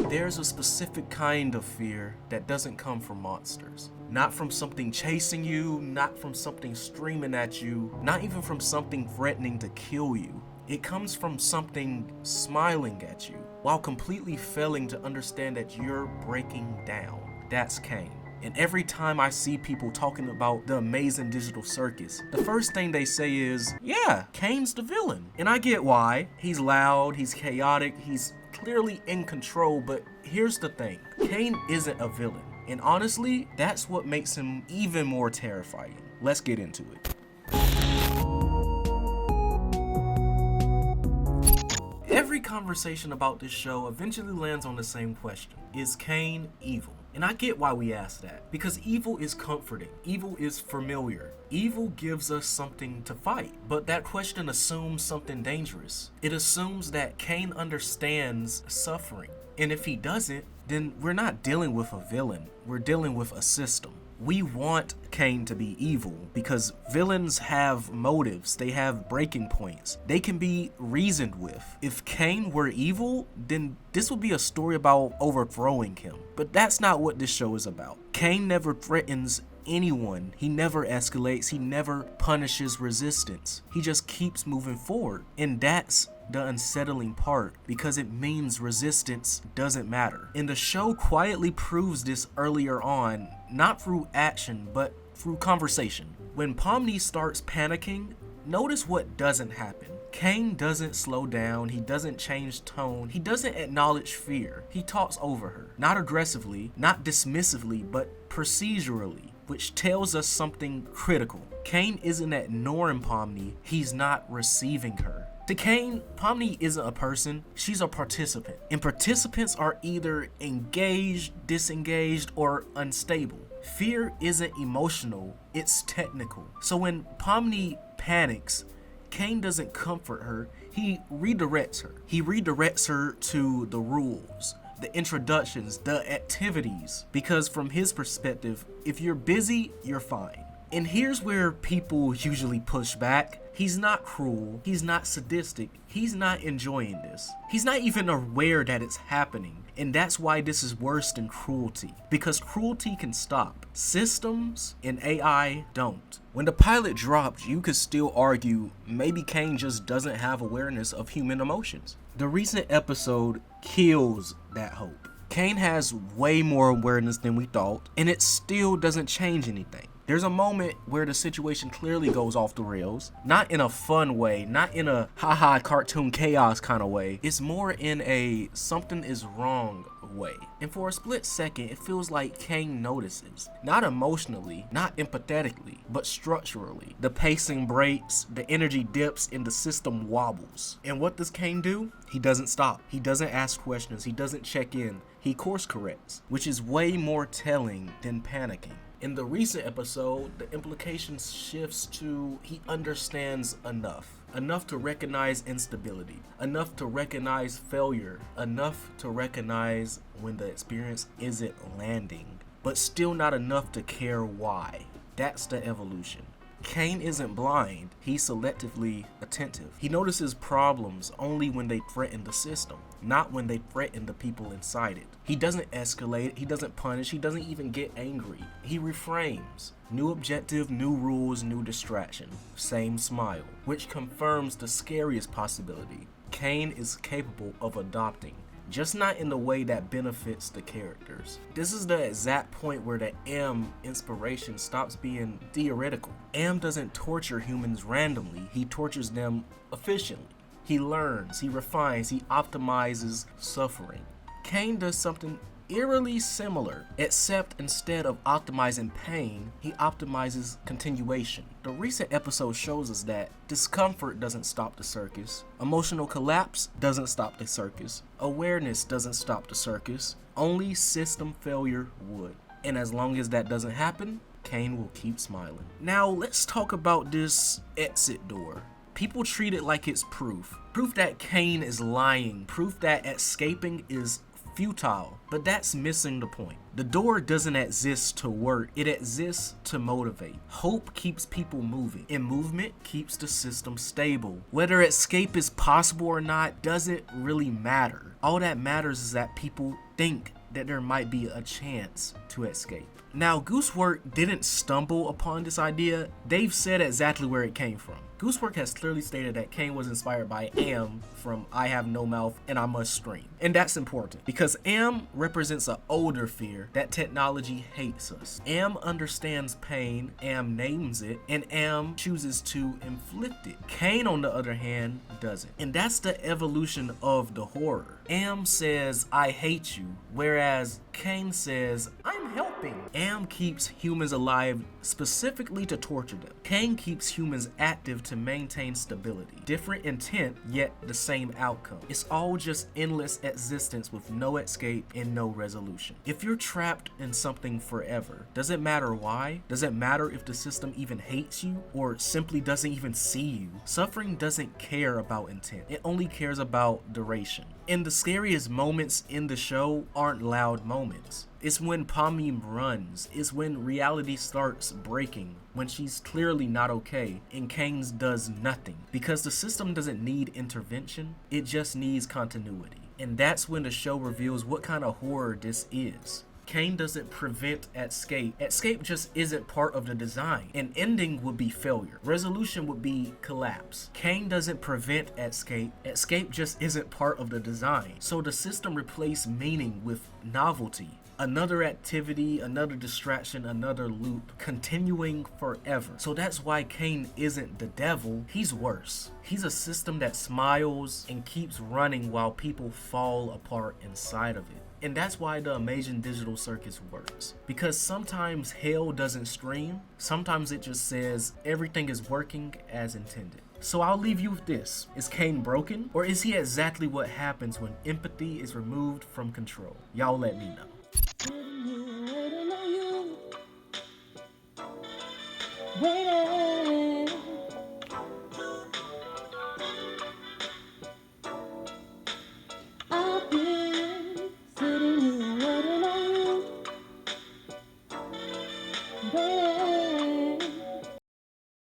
There's a specific kind of fear that doesn't come from monsters. Not from something chasing you, not from something screaming at you, not even from something threatening to kill you. It comes from something smiling at you while completely failing to understand that you're breaking down. That's Caine. And every time I see people talking about the Amazing Digital Circus, the first thing they say is, yeah, Caine's the villain. And I get why. He's loud, he's chaotic, he's clearly in control, but here's the thing. Caine isn't a villain. And honestly, that's what makes him even more terrifying. Let's get into it. Every conversation about this show eventually lands on the same question. Is Caine evil? And I get why we ask that, because evil is comforting, evil is familiar, evil gives us something to fight, but that question assumes something dangerous. It assumes that Caine understands suffering, and if he doesn't, then we're not dealing with a villain, we're dealing with a system. We want Caine to be evil because villains have motives, they have breaking points, they can be reasoned with. If Caine were evil, then this would be a story about overthrowing him. But that's not what this show is about. Caine never threatens anyone, he never escalates, he never punishes resistance. He just keeps moving forward, and that's the unsettling part, because it means resistance doesn't matter. And the show quietly proves this earlier on, not through action, but through conversation. When Pomni starts panicking, notice what doesn't happen. Caine doesn't slow down, he doesn't change tone, he doesn't acknowledge fear. He talks over her, not aggressively, not dismissively, but procedurally, which tells us something critical. Caine isn't ignoring Pomni, he's not receiving her. To Caine, Pomni isn't a person, she's a participant. And participants are either engaged, disengaged, or unstable. Fear isn't emotional, it's technical. So when Pomni panics, Caine doesn't comfort her, he redirects her. He redirects her to the rules, the introductions, the activities. Because from his perspective, if you're busy, you're fine. And here's where people usually push back. He's not cruel, he's not sadistic, he's not enjoying this. He's not even aware that it's happening. And that's why this is worse than cruelty. Because cruelty can stop. Systems and AI don't. When the pilot dropped, you could still argue maybe Caine just doesn't have awareness of human emotions. The recent episode kills that hope. Caine has way more awareness than we thought, and it still doesn't change anything. There's a moment where the situation clearly goes off the rails, not in a fun way, not in a haha cartoon chaos kind of way. It's more in a something is wrong way. And for a split second, it feels like Caine notices. Not emotionally, not empathetically, but structurally. The pacing breaks, the energy dips, and the system wobbles. And what does Caine do? He doesn't stop. He doesn't ask questions. He doesn't check in. He course corrects, which is way more telling than panicking. In the recent episode, the implication shifts to he understands enough to recognize instability, enough to recognize failure, enough to recognize when the experience isn't landing, but still not enough to care why. That's the evolution. Caine isn't blind, he's selectively attentive. He notices problems only when they threaten the system, not when they threaten the people inside it. He doesn't escalate, he doesn't punish, he doesn't even get angry. He reframes. New objective, new rules, new distraction. Same smile, which confirms the scariest possibility. Caine is capable of adopting, just not in the way that benefits the characters. This is the exact point where the M inspiration stops being theoretical. M doesn't torture humans randomly, he tortures them efficiently. He learns, he refines, he optimizes suffering. Caine does something eerily similar, except instead of optimizing pain, he optimizes continuation. The recent episode shows us that discomfort doesn't stop the circus, emotional collapse doesn't stop the circus, awareness doesn't stop the circus, only system failure would. And as long as that doesn't happen, Caine will keep smiling. Now let's talk about this exit door. People treat it like it's proof that Caine is lying, proof that escaping is futile, but that's missing the point. The door doesn't exist to work, it exists to motivate. Hope keeps people moving, and movement keeps the system stable. Whether escape is possible or not doesn't really matter. All that matters is that people think that there might be a chance to escape. Now, Gooseworx didn't stumble upon this idea. They've said exactly where it came from. Gooseworx has clearly stated that Caine was inspired by Am from I Have No Mouth and I Must Scream. And that's important because Am represents an older fear that technology hates us. Am understands pain, Am names it, and Am chooses to inflict it. Caine, on the other hand, doesn't. And that's the evolution of the horror. Am says, I hate you, whereas Caine says, I'm helping. Am keeps humans alive specifically to torture them. Caine keeps humans active to maintain stability. Different intent, yet the same outcome. It's all just endless existence with no escape and no resolution. If you're trapped in something forever, does it matter why? Does it matter if the system even hates you or simply doesn't even see you? Suffering doesn't care about intent. It only cares about duration. And the scariest moments in the show aren't loud moments. It's when Pamim runs. It's when reality starts breaking. When she's clearly not okay and Caine does nothing. Because the system doesn't need intervention, it just needs continuity. And that's when the show reveals what kind of horror this is. Caine doesn't prevent escape. Escape just isn't part of the design. An ending would be failure. Resolution would be collapse. Caine doesn't prevent escape. Escape just isn't part of the design. So the system replaced meaning with novelty. Another activity, another distraction, another loop, continuing forever. So that's why Caine isn't the devil, he's worse. He's a system that smiles and keeps running while people fall apart inside of it. And that's why the Amazing Digital Circus works. Because sometimes hell doesn't scream, sometimes it just says everything is working as intended. So I'll leave you with this. Is Caine broken? Or is he exactly what happens when empathy is removed from control? Y'all let me know. Waiting.